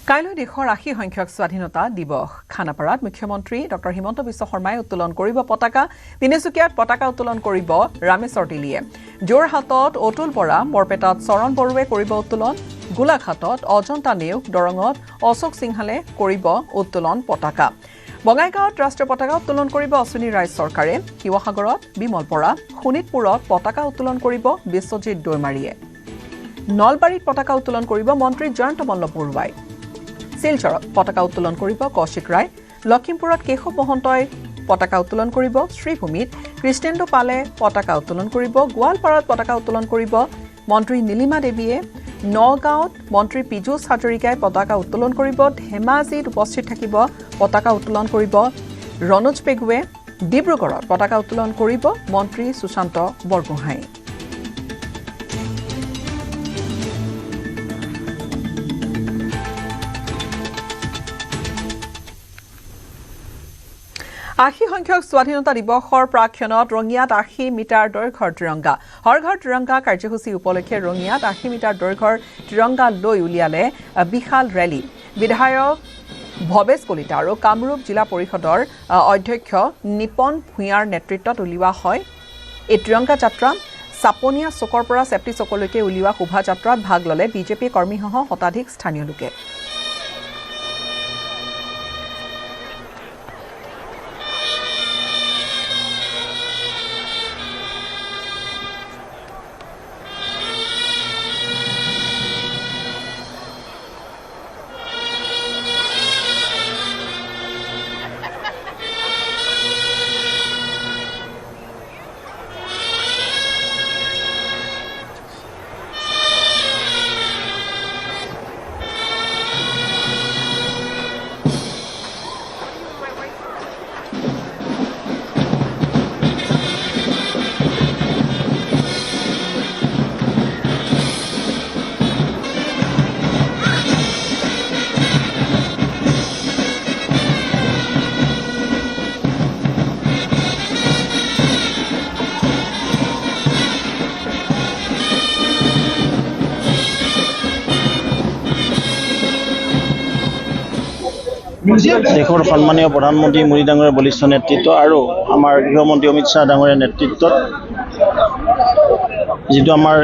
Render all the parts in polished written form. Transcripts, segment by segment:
কাইলৈ দেশৰ ৮০ সংখ্যক স্বাধীনতা দিৱস খানাপাৰাত মুখ্যমন্ত্ৰী ডক্টৰ হিমন্ত বিশ্ব শৰ্মাই উত্তোলন কৰিব পতাকা তিনিচুকীয়াত পতাকা উত্তোলন কৰিব ৰামেশ্বৰ তেলীয়ে যোৰহাটত অতুল বৰা বৰপেটাত চৰণ বৰুৱে কৰিব উত্তোলন গোলাঘাটত অজন্তা নেওগ দৰঙত অশোক সিংহালে কৰিব উত্তোলন পতাকা বঙাইগাঁৱত ৰাষ্ট্ৰীয় পতাকা উত্তোলন কৰিব অশ্বিনী ৰায় চৰকাৰে শিৱসাগৰত বিমল বৰা শোণিতপুৰত পতাকা উত্তোলন কৰিব বিশ্বজিৎ দৈমাৰীয়ে নলবাৰীত পতাকা উত্তোলন কৰিব মন্ত্ৰী জয়ন্ত মল্ল বৰুৱাই শিলচৰত পতাকা উত্তোলন কৰিব কৌশিক ৰায় লখিমপুৰত কেশৱ মহন্তই পতাকা উত্তোলন কৰিব শ্ৰীভূমিত কৃষ্ণেন্দু পালে পতাকা উত্তোলন কৰিব গোৱালপাৰাত পতাকা উত্তোলন কৰিব মন্ত্ৰী নীলিমা দেৱীয়ে নগাঁৱত মন্ত্ৰী পীযুষ হাজৰিকাই পতাকা উত্তোলন কৰিব ধেমাজিত উপস্থিত থাকিব পতাকা উত্তোলন কৰিব ৰণোজ পেগুৱে ডিব্ৰুগড়ত পতাকা উত্তোলন কৰিব মন্ত্ৰী সুশান্ত বৰগোহাঁই আশী সংখ্যক স্বাধীনতা দিৱসৰ প্ৰাক্ষণত ৰঙিয়াত ৮০ মিটাৰ দৈৰ্ঘ্যৰ ত্ৰিৰংগা হৰ ঘৰ ত্ৰিৰংগা কাৰ্যসূচী উপলক্ষে ৰঙিয়াত ৮০ মিটাৰ দৈৰ্ঘ্যৰ ত্ৰিৰংগা লৈ উলিয়ালে বিশাল ৰেলী বিধায়ক ভৱেশ কলিতা আৰু কামৰূপ জিলা পৰিষদৰ অধ্যক্ষ নিপন ভূঞাৰ নেতৃত্বত উলিওৱা হয় এই ত্ৰিৰংগা যাত্ৰা চাপনীয়া চকৰ পৰা চেপ্টি চকলৈকে উলিওৱা শোভাযাত্ৰাত ভাগ ল'লে বিজেপি কৰ্মীসহ শতাধিক স্থানীয় লোকে দেশৰ সন্মানীয় প্ৰধানমন্ত্ৰী মোদী ডাঙৰীয়াৰ বলিষ্ঠ নেতৃত্ব আৰু আমাৰ গৃহমন্ত্ৰী অমিত শ্বাহ ডাঙৰীয়াৰ নেতৃত্বত যিটো আমাৰ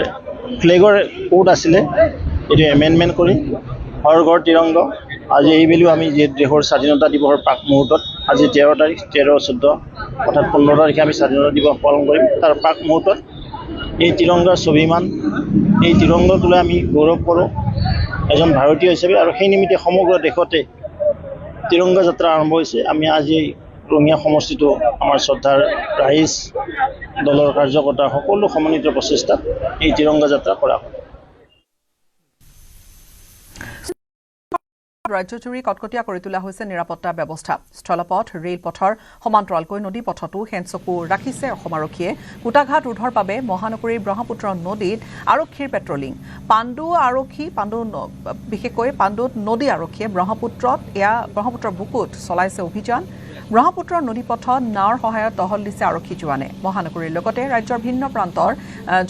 ফ্লেগৰ কোড আছিলে এইটো এমেণ্ডমেণ্ট কৰি হৰ ঘৰ ত্ৰিৰংগ আজি এইবেলিও আমি যিহেতু দেশৰ স্বাধীনতা দিৱসৰ প্ৰাক মুহূৰ্তত আজি 13 তাৰিখ 13, 14 অৰ্থাৎ 15 তাৰিখে আমি স্বাধীনতা দিৱস পালন কৰিম তাৰ প্ৰাক মুহূৰ্তত এই ত্ৰিৰংগাৰ স্বাভিমান এই ত্ৰিৰংগক লৈ আমি গৌৰৱ কৰোঁ এজন ভাৰতীয় হিচাপে আৰু সেই নিমিত্তে সমগ্ৰ দেশতে ত্ৰিৰংগা যাত্ৰা আৰম্ভ হৈছে আমি আজি ৰঙিয়া সমষ্টিটো আমাৰ শ্ৰদ্ধাৰ ৰাইজ দলৰ কাৰ্যকৰ্তা সকলো সমন্বিত প্ৰচেষ্টাত এই ত্ৰিৰংগা যাত্ৰা কৰা হয় ৰাজ্যজুৰি কটকটীয়া কৰি তোলা হৈছে নিৰাপত্তা ব্যৱস্থা স্থলপথ ৰেলপথৰ সমান্তৰালকৈ নদী পথতো হেনচকু ৰাখিছে অসম আৰক্ষীয়ে কোটাঘাট ৰোধৰ বাবে মহানগৰীৰ ব্ৰহ্মপুত্ৰ নদীত আৰক্ষীৰ পেট্ৰলিং বিশেষকৈ পাণ্ডুত নদী আৰক্ষীয়ে ব্ৰহ্মপুত্ৰৰ বুকুত চলাইছে অভিযান ব্ৰহ্মপুত্ৰৰ নদীপথত নাওৰ সহায়ত টহল দিছে আৰক্ষী জোৱানে মহানগৰীৰ লগতে ৰাজ্যৰ ভিন্ন প্ৰান্তৰ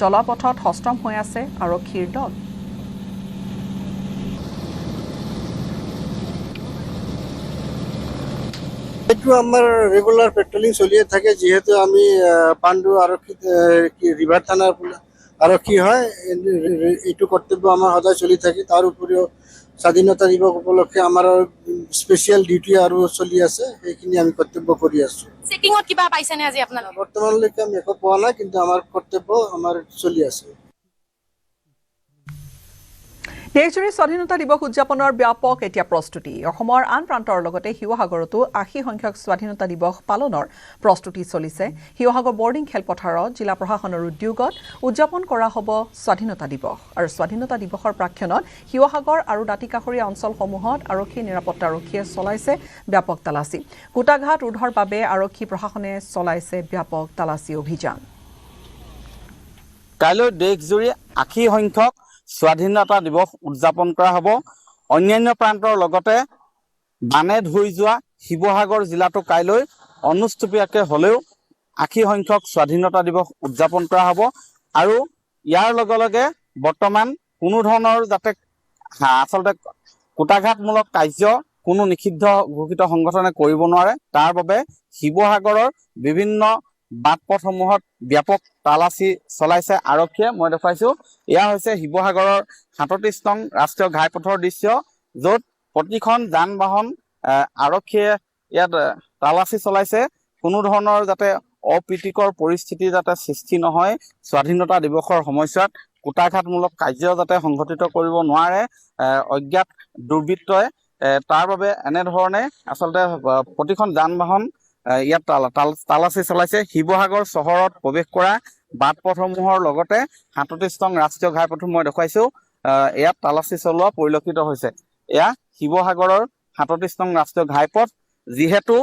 জলপথত হস্তম হৈ আছে আৰক্ষীৰ দল এইটো আমাৰ ৰেগুলাৰ পেট্ৰলিং চলিয়ে থাকে যিহেতু আমি পাণ্ডু আৰক্ষী ৰিভাৰ থানাৰ আৰক্ষী হয় এইটো কৰ্তব্য আমাৰ সদায় চলি থাকে তাৰ উপৰিও স্বাধীনতা দিৱস উপলক্ষে আমাৰ স্পেচিয়েল ডিউটি আৰু চলি আছে সেইখিনি আমি কৰ্তব্য কৰি আছো চেকিংত কিবা পাইছেনে আজি আপোনালোকে বৰ্তমানলৈকে আমি একো পোৱা নাই কিন্তু আমাৰ কৰ্তব্য আমাৰ চলি আছে দেশজুৰি স্বাধীনতা দিৱস উদযাপনৰ ব্যাপক এতিয়া প্ৰস্তুতি অসমৰ আন প্ৰান্তৰ লগতে শিৱসাগৰতো ৮০ সংখ্যক স্বাধীনতা দিৱস পালনৰ প্ৰস্তুতি চলিছে শিৱসাগৰ বৰ্ডিং খেলপথাৰত জিলা প্ৰশাসনৰ উদ্যোগত উদযাপন কৰা হ'ব স্বাধীনতা দিৱস আৰু স্বাধীনতা দিৱসৰ প্ৰাক্ষণত শিৱসাগৰ আৰু দাঁতিকাষৰীয়া অঞ্চলসমূহত আৰক্ষী নিৰাপত্তাৰক্ষীয়ে চলাইছে ব্যাপক তালাচী কোটাঘাট ৰোধৰ বাবে আৰক্ষী প্ৰশাসনে চলাইছে ব্যাপক তালাচী অভিযান কাইলৈ দেশজুৰি ৮০ সংখ্যক স্বাধীনতা দিৱস উদযাপন কৰা হ'ব অন্যান্য প্ৰান্তৰ লগতে বানে ধুই যোৱা শিৱসাগৰ জিলাটো কাইলৈ অনুষ্ঠুপীয়াকৈ হ'লেও ৮০ সংখ্যক স্বাধীনতা দিৱস উদযাপন কৰা হ'ব আৰু ইয়াৰ লগে লগে বৰ্তমান কোনো ধৰণৰ যাতে আচলতে কুটাঘাতমূলক কাৰ্য কোনো নিষিদ্ধ ঘোষিত সংগঠনে কৰিব নোৱাৰে। তাৰ বাবে শিৱসাগৰৰ বিভিন্ন বাট পথসমূহত ব্যাপক তালাচী চলাইছে আৰক্ষীয়ে। মই দেখুৱাইছো, এয়া হৈছে শিৱসাগৰৰ ৩৭ নং ৰাষ্ট্ৰীয় ঘাইপথৰ দৃশ্য, য'ত প্ৰতিখন যান বাহন আৰক্ষীয়ে ইয়াত তালাচী চলাইছে। কোনো ধৰণৰ যাতে অপ্ৰীতিকৰ পৰিস্থিতি যাতে সৃষ্টি নহয়, স্বাধীনতা দিৱসৰ সময়ছোৱাত কুটাঘাতমূলক কাৰ্য যাতে সংঘটিত কৰিব নোৱাৰে অজ্ঞাত দুৰ্বৃত্তই, তাৰ বাবে এনেধৰণে আচলতে প্ৰতিখন যান বাহন ইয়াত তালাচী চলাইছে। শিৱসাগৰ চহৰত প্ৰৱেশ কৰা বাট পথসমূহৰ লগতে ৩৭ নং ৰাষ্ট্ৰীয় ঘাইপথো মই দেখুৱাইছো, ইয়াত তালাচী চলোৱা পৰিলক্ষিত হৈছে। এয়া শিৱসাগৰৰ ৩৭ নং ৰাষ্ট্ৰীয় ঘাইপথ, যিহেতু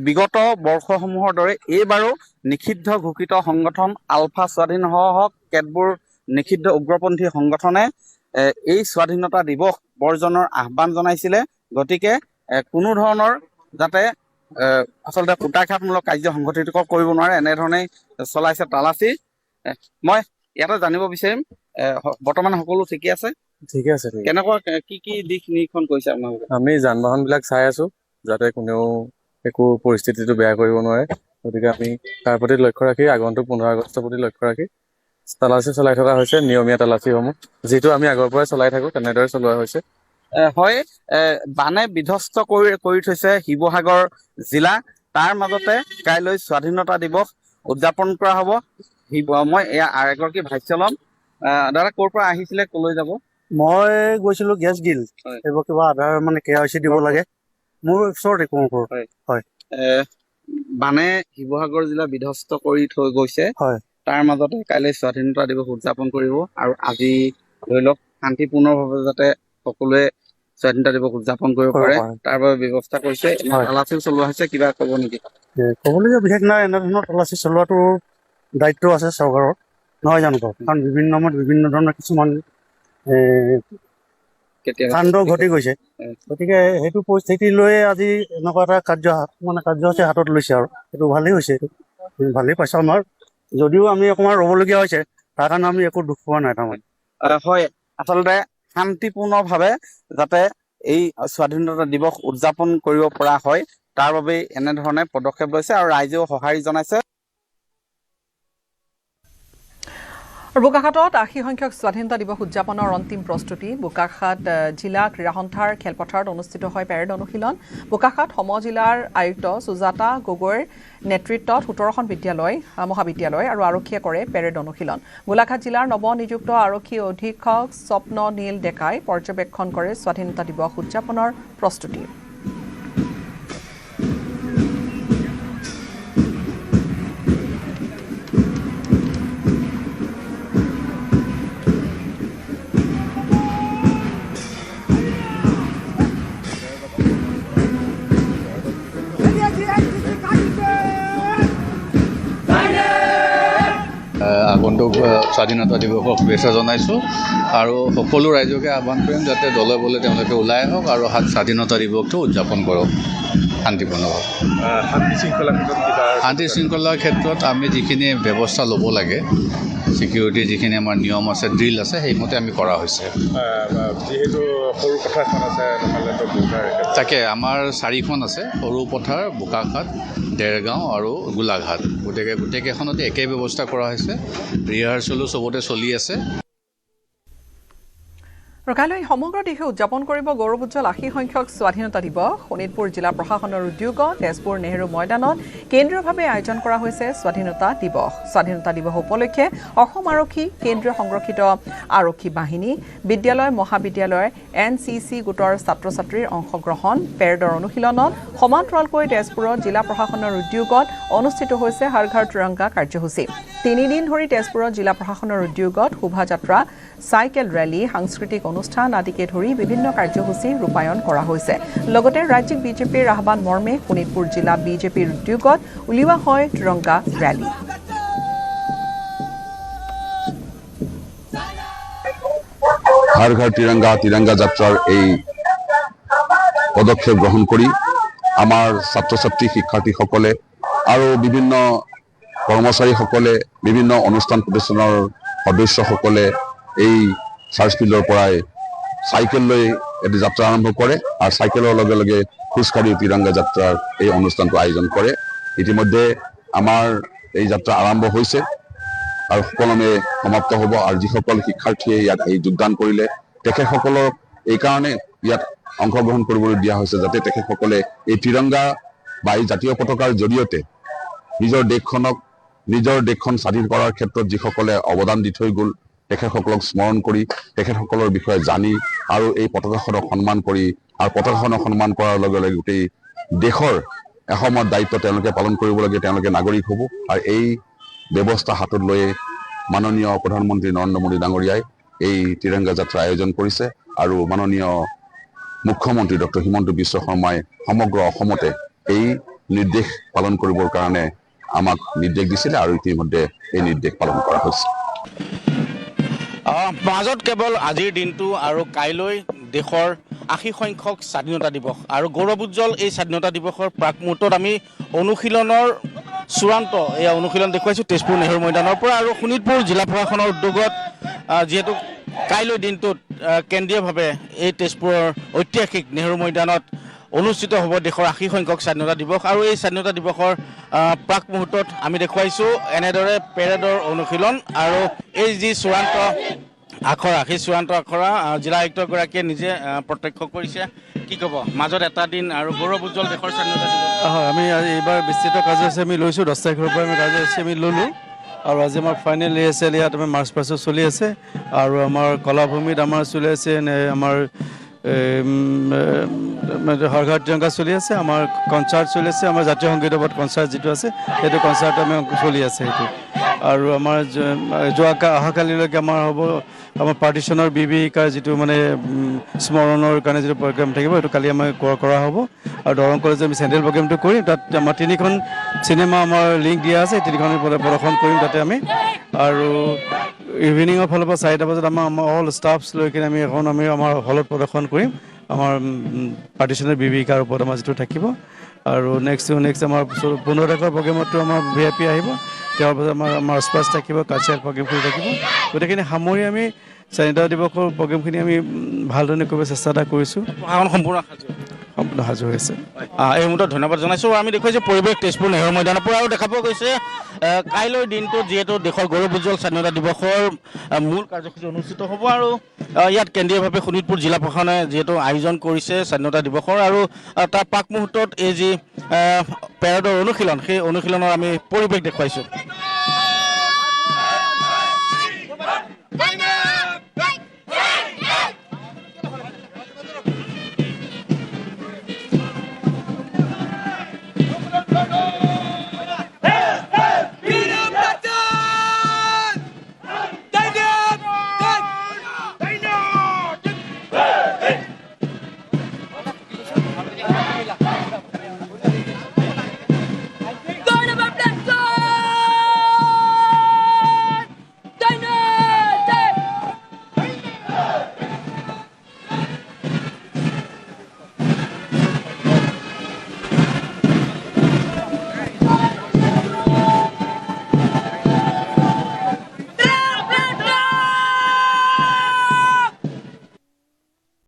বিগত বৰ্ষসমূহৰ দৰে এইবাৰো নিষিদ্ধ ঘোষিত সংগঠন আলফা স্বাধীন হওক কেতবোৰ নিষিদ্ধ উগ্ৰপন্থী সংগঠনে এই স্বাধীনতা দিৱস বৰ্জনৰ আহ্বান জনাইছিলে। গতিকে কোনো ধৰণৰ যাতে আচলতে কুটাঘাতমূলক কাৰ্য সংঘটিত কৰিব নোৱাৰে, এনেধৰণে চলাইছে তালাচী। মই ইয়াতে জানিব বিচাৰিম, বৰ্তমান সকলো ঠিকে আছে? ঠিকে আছে। কেনেকুৱা কি দিশ নিৰীক্ষণ কৰিছে আপোনালোকে? আমি যান বাহন বিলাক চাই আছো, যাতে কোনেও একো পৰিস্থিতিটো বেয়া কৰিব নোৱাৰে। গতিকে আমি তাৰ প্ৰতি লক্ষ্য ৰাখি আগন্তুক 15 আগষ্টৰ প্ৰতি লক্ষ্য ৰাখি তালাচী চলাই থকা হৈছে, নিয়মীয়া তালাচীসমূহ যিটো আমি আগৰ পৰাই চলাই থাকো তেনেদৰে চলোৱা হৈছে। হয়, বানে বিধ্বস্ত কৰি থৈছে শিৱসাগৰ জিলা। তাৰ মাজতে কাইলৈ স্বাধীনতা দিৱস উদযাপন কৰা হ'ব। মই এগৰাকী ভাষ্য ল'ম। দাদা ক'ৰ পৰা আহিছিলে, কলৈ যাব? মই গৈছিলো গেছ গিল, এইবোৰ কিবা আধাৰ মানে KYC দিব লাগে, মোৰ ওচৰতে কোঁৱৰপুৰ। হয়। বানে শিৱসাগৰ জিলা বিধ্বস্ত কৰি থৈ গৈছে। হয়। তাৰ মাজতে কাইলৈ স্বাধীনতা দিৱস উদযাপন কৰিব, আৰু আজি ধৰি লওক শান্তিপূৰ্ণভাৱে যাতে সকলোৱে স্বাধীনতা দিৱস উদযাপন কৰিব পাৰে তাৰ বাবে ব্যৱস্থা কৰিছে। তালাচী চলোৱা হৈছে, কিবা ক'ব নেকি? ক'বলগীয়া বিশেষ নাই, এনেধৰণৰ তালাচী চলোৱাটো দায়িত্ব আছে চৰকাৰৰ, নহয় জানো? কাৰণ বিভিন্ন সময়ত বিভিন্ন ধৰণৰ কিছুমান কাণ্ড ঘটি গৈছে। গতিকে সেইটো পৰিস্থিতি লৈ আজি এনেকুৱা এটা কাৰ্যসূচী হাতত লৈছে, আৰু সেইটো ভালেই হৈছে। এইটো ভালেই পাইছো আমাৰ, যদিও আমি অকণমান ৰ'বলগীয়া হৈছে, তাৰ কাৰণে আমি একো দুখ পোৱা নাই। তাৰমানে হয়, আচলতে শান্তিপূৰ্ণভাৱে যাতে এই স্বাধীনতা দিৱস উদযাপন কৰিব পৰা হয়, তাৰ বাবে এনেধৰণে পদক্ষেপ লৈছে আৰু ৰাইজেও সঁহাৰি জনাইছে। বোকাখাতত ৮০ সংখ্যক স্বাধীনতা দিৱস উদযাপনৰ অন্তিম প্ৰস্তুতি। বোকাখাত জিলা ক্ৰীড়া সন্থাৰ খেলপথাৰত অনুষ্ঠিত হয় পেৰেড অনুশীলন। বোকাখাত সম-জিলাৰ আয়ুক্ত সুজাতা গগৈৰ নেতৃত্বত ১৭খন বিদ্যালয় মহাবিদ্যালয় আৰু আৰক্ষীয়ে কৰে পেৰেড অনুশীলন। গোলাঘাট জিলাৰ নৱনিযুক্ত আৰক্ষী অধীক্ষক স্বপ্ন নীল ডেকাই পৰ্যবেক্ষণ কৰে স্বাধীনতা দিৱস উদযাপনৰ প্ৰস্তুতি। আগন্তুক স্বাধীনতা দিৱসক শুভেচ্ছা জনাইছোঁ, আৰু সকলো ৰাইজকে আহ্বান কৰিম যাতে দলে বলে তেওঁলোকে ওলাই আহক আৰু স্বাধীনতা দিৱসটো উদযাপন কৰক শান্তিপূৰ্ণভাৱে। শান্তি শৃংখলাৰ ক্ষেত্ৰত আমি যিখিনি ব্যৱস্থা ল'ব লাগে, ছিকিউৰিটিৰ যিখিনি আমাৰ নিয়ম আছে, ড্ৰিল আছে, সেইমতে আমি কৰা হৈছে। যিহেতু সৰু পথাৰখন আছে, তাকে আমাৰ 4খন আছে, সৰু পথাৰ, বোকাখাত, দেৰগাঁও আৰু গোলাঘাট। গতিকে গোটেইকেইখনতে একেই ব্যৱস্থা কৰা হৈছে। ৰিহাৰ্চেলো চবতে চলি আছে। আৰু কাইলৈ সমগ্ৰ দেশে উদযাপন কৰিব গৌৰৱোজ্জ্বল ৮০ সংখ্যক স্বাধীনতা দিৱস। শোণিতপুৰ জিলা প্ৰশাসনৰ উদ্যোগত তেজপুৰ নেহৰু ময়দানত কেন্দ্ৰীয়ভাৱে আয়োজন কৰা হৈছে স্বাধীনতা দিৱস। স্বাধীনতা দিৱস উপলক্ষে অসম আৰক্ষী, কেন্দ্ৰীয় সংৰক্ষিত আৰক্ষী বাহিনী, বিদ্যালয় মহাবিদ্যালয়ৰ NCC গোটৰ ছাত্ৰ ছাত্ৰীৰ অংশগ্ৰহণ। পেৰেডৰ অনুশীলনত সমান্তৰালকৈ তেজপুৰত জিলা প্ৰশাসনৰ উদ্যোগত অনুষ্ঠিত হৈছে হৰ ঘৰ তিৰংগা কাৰ্যসূচী। 3 দিন ধৰি তেজপুৰত জিলা প্ৰশাসনৰ উদ্যোগত শোভাযাত্ৰা, চাইকেল ৰেলী, সাংস্কৃতিক অনুষ্ঠান আদিকে ধৰি বিভিন্ন কাৰ্যসূচী ৰূপায়ণ কৰা হৈছে। লগতে ৰাজ্যিক বিজেপিৰ আহ্বান মৰ্মে শোণিতপুৰ জিলা বিজেপিৰ উদ্যোগত উলিওৱা হয় তিৰংগা ৰেলী। হৰ ঘৰ তিৰংগা যাত্ৰাৰ এই পদক্ষেপ গ্ৰহণ কৰি আমাৰ ছাত্ৰ ছাত্ৰী, শিক্ষাৰ্থীসকলে আৰু বিভিন্ন কৰ্মচাৰীসকলে, বিভিন্ন অনুষ্ঠান প্ৰতিষ্ঠানৰ সদস্যসকলে এই চাৰ্চ ফিল্ডৰ পৰাই চাইকেল লৈ এটি যাত্ৰা আৰম্ভ কৰে আৰু চাইকেলৰ লগে লগে খোজকাঢ়ি তিৰংগা যাত্ৰাৰ এই অনুষ্ঠানটো আয়োজন কৰে। ইতিমধ্যে আমাৰ এই যাত্ৰা আৰম্ভ হৈছে আৰু সুকলমে সমাপ্ত হ'ব। আৰু যিসকল শিক্ষাৰ্থীয়ে ইয়াত আহি যোগদান কৰিলে তেখেতসকলক এইকাৰণে ইয়াত অংশগ্ৰহণ কৰিবলৈ দিয়া হৈছে যাতে তেখেতসকলে এই তিৰংগা বা এই জাতীয় পতাকাৰ জৰিয়তে নিজৰ দেশখন স্বাধীন কৰাৰ ক্ষেত্ৰত যিসকলে অৱদান দি থৈ গ'ল তেখেতসকলক স্মৰণ কৰি তেখেতসকলৰ বিষয়ে জানি আৰু এই পতাকাখনক সন্মান কৰি আৰু পতাকাখনক সন্মান কৰাৰ লগে লগে গোটেই দেশৰ এসময়ত দায়িত্ব তেওঁলোকে পালন কৰিব লাগে, তেওঁলোকে নাগৰিক হ'ব। আৰু এই ব্যৱস্থা হাতত লৈয়ে মাননীয় প্ৰধানমন্ত্ৰী নৰেন্দ্ৰ মোদী ডাঙৰীয়াই এই তিৰংগা যাত্ৰা আয়োজন কৰিছে আৰু মাননীয় মুখ্যমন্ত্ৰী ডক্টৰ হিমন্ত বিশ্ব শৰ্মাই সমগ্ৰ অসমতে এই নিৰ্দেশ পালন কৰিবৰ কাৰণে আমাক নিৰ্দেশ দিছিলে আৰু ইতিমধ্যে এই নিৰ্দেশ পালন কৰা হৈছে। মাজত কেৱল আজিৰ দিনটো আৰু কাইলৈ দেশৰ ৮০ সংখ্যক স্বাধীনতা দিৱস আৰু গৌৰৱোজ্জ্বল এই স্বাধীনতা দিৱসৰ প্ৰাক মুহূৰ্তত আমি অনুশীলনৰ চূড়ান্ত এয়া অনুশীলন দেখুৱাইছোঁ তেজপুৰ নেহৰু মৈদানৰ পৰা। আৰু শোণিতপুৰ জিলা প্ৰশাসনৰ উদ্যোগত যিহেতু কাইলৈ দিনটোত কেন্দ্ৰীয়ভাৱে এই তেজপুৰৰ ঐতিহাসিক নেহৰু মৈদানত অনুষ্ঠিত হ'ব দেশৰ ৮০ সংখ্যক স্বাধীনতা দিৱস। আৰু এই স্বাধীনতা দিৱসৰ প্ৰাক মুহূৰ্তত আমি দেখুৱাইছোঁ এনেদৰে পেৰেডৰ অনুশীলন আৰু এই যি চূড়ান্ত আখৰা সেই চূড়ান্ত আখৰা জিলা আয়ুক্তগৰাকীয়ে নিজে প্ৰত্যক্ষ কৰিছে। কি ক'ব মাজত এটা দিন আৰু গৌৰৱোজ্জ্বল দেশৰ স্বাধীনতা দিৱস? হয়, আমি এইবাৰ বিস্তৃত কাৰ্যসূচী আমি লৈছোঁ। 10 তাৰিখৰ পৰা আমি কাৰ্যসূচী আমি ল'লোঁ আৰু আজি আমাৰ ফাইনেল ASL ইয়াত আমাৰ মাৰ্চ পাছো চলি আছে আৰু আমাৰ কলাভূমিত আমাৰ চলি আছে আমাৰ হৰঘাট তিৰংগা চলি আছে, আমাৰ কনচাৰ্ট চলি আছে, আমাৰ জাতীয় সংগীতৰ ওপৰত কনচাৰ্ট যিটো আছে সেইটো কনচাৰ্ট আমি চলি আছে সেইটো। আৰু আমাৰ অহাকালিলৈকে আমাৰ হ'ব আমাৰ পাৰ্টিশ্যনৰ বিভীষিকাৰ যিটো মানে স্মৰণৰ কাৰণে যিটো প্ৰগ্ৰেম থাকিব সেইটো কালি আমাৰ কৰা হ'ব। আৰু দৰং কলেজত আমি চেণ্ট্ৰেল প্ৰগ্ৰেমটো কৰিম, তাত আমাৰ 3খন চিনেমা আমাৰ লিংক দিয়া আছে, 3খন প্ৰদৰ্শন কৰিম তাতে আমি। আৰু ইভিনিঙৰ ফালৰ পৰা 4টা বজাত আমাৰ অল ষ্টাফছ লৈ কিনে আমি আমাৰ হলত প্ৰদৰ্শন কৰিম আমাৰ পাৰ্টিশ্যনৰ বিভীষিকাৰ ওপৰত আমাৰ যিটো থাকিব। আৰু নেক্সট আমাৰ 15 তাৰিখৰ প্ৰগ্ৰেমতো আমাৰ VIP আহিব, তাৰ পাছত আমাৰ স্পাৰ্ছ থাকিব, কালচাৰেল প্ৰগ্ৰেমখিনি থাকিব। গোটেইখিনি সামৰি আমি স্বাধীনতা দিৱসৰ প্ৰগ্ৰেমখিনি আমি ভালধৰণে কৰিব চেষ্টা এটা কৰিছোঁ। সম্পূৰ্ণ সাজু হৈছে। এই মুহূৰ্তত ধন্যবাদ জনাইছোঁ। আমি দেখুৱাইছোঁ পৰিৱেশ তেজপুৰ নেহৰু মৈদানৰ পৰা। আৰু দেখা পোৱা গৈছে কাইলৈ দিনটোত যিহেতু দেশৰ গৌৰৱোজ্জ্বল স্বাধীনতা দিৱসৰ মূল কাৰ্যসূচী অনুষ্ঠিত হ'ব আৰু ইয়াত কেন্দ্ৰীয়ভাৱে শোণিতপুৰ জিলা প্ৰশাসনে যিহেতু আয়োজন কৰিছে স্বাধীনতা দিৱসৰ আৰু তাৰ প্ৰাক মুহূৰ্তত এই যি পেৰেডৰ অনুশীলন সেই অনুশীলনৰ আমি পৰিৱেশ দেখুৱাইছোঁ।